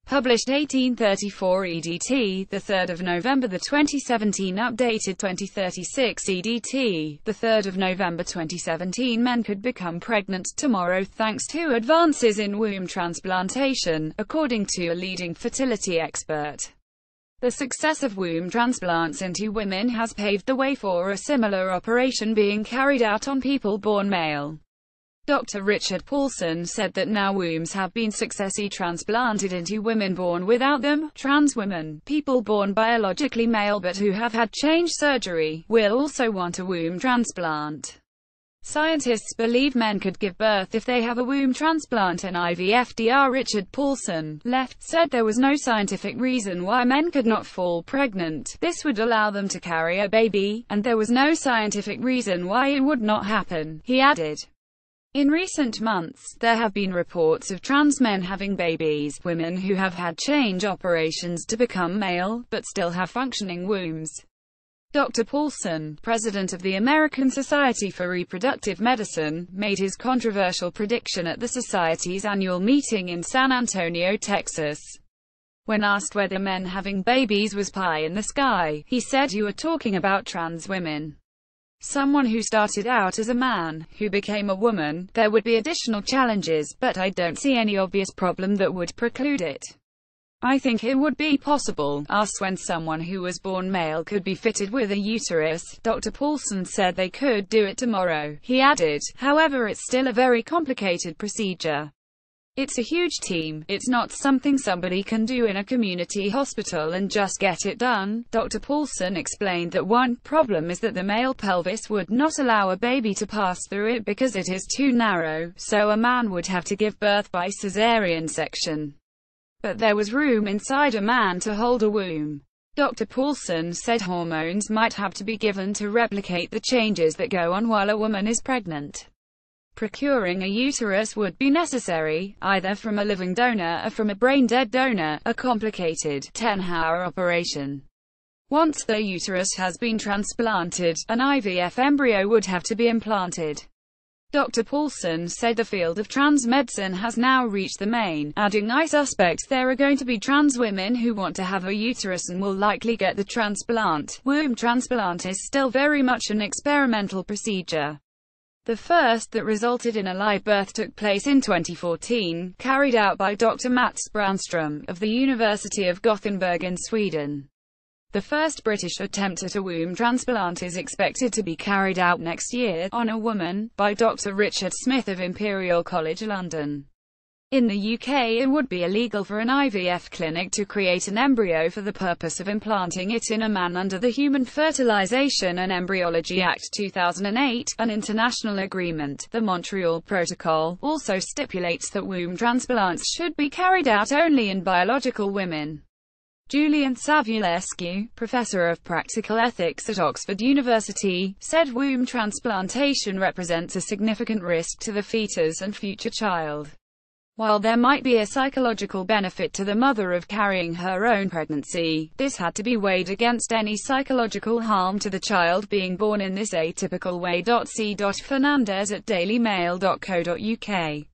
Published 1834 EDT, 3 November 2017. Updated 2036 EDT, 3 November 2017. Men could become pregnant tomorrow thanks to advances in womb transplantation, according to a leading fertility expert. The success of womb transplants into women has paved the way for a similar operation being carried out on people born male. Dr. Richard Paulson said that now wombs have been successfully transplanted into women born without them. Trans women, people born biologically male but who have had change surgery, will also want a womb transplant. Scientists believe men could give birth if they have a womb transplant and IVF. Dr. Richard Paulson, left, said there was no scientific reason why men could not fall pregnant. This would allow them to carry a baby, and there was no scientific reason why it would not happen, he added. In recent months, there have been reports of trans men having babies, women who have had change operations to become male, but still have functioning wombs. Dr. Paulson, president of the American Society for Reproductive Medicine, made his controversial prediction at the society's annual meeting in San Antonio, Texas. When asked whether men having babies was pie in the sky, he said, "You are talking about trans women. Someone who started out as a man, who became a woman, there would be additional challenges, but I don't see any obvious problem that would preclude it. I think it would be possible." Asked when someone who was born male could be fitted with a uterus, Dr. Paulson said they could do it tomorrow. He added, "However, it's still a very complicated procedure. It's a huge team. It's not something somebody can do in a community hospital and just get it done." Dr. Paulson explained that one problem is that the male pelvis would not allow a baby to pass through it because it is too narrow, so a man would have to give birth by cesarean section. But there was room inside a man to hold a womb. Dr. Paulson said hormones might have to be given to replicate the changes that go on while a woman is pregnant. Procuring a uterus would be necessary, either from a living donor or from a brain-dead donor, a complicated, 10-hour operation. Once the uterus has been transplanted, an IVF embryo would have to be implanted. Dr. Paulson said the field of trans medicine has now reached the main, adding, "I suspect there are going to be trans women who want to have a uterus and will likely get the transplant." Womb transplant is still very much an experimental procedure. The first that resulted in a live birth took place in 2014, carried out by Dr. Mats Brandström, of the University of Gothenburg in Sweden. The first British attempt at a womb transplant is expected to be carried out next year, on a woman, by Dr. Richard Smith of Imperial College London. In the UK, it would be illegal for an IVF clinic to create an embryo for the purpose of implanting it in a man under the Human Fertilization and Embryology Act 2008, an international agreement. The Montreal Protocol also stipulates that womb transplants should be carried out only in biological women. Julian Savulescu, professor of practical ethics at Oxford University, said womb transplantation represents a significant risk to the fetus and future child. While there might be a psychological benefit to the mother of carrying her own pregnancy, this had to be weighed against any psychological harm to the child being born in this atypical way. C. Fernandez at dailymail.co.uk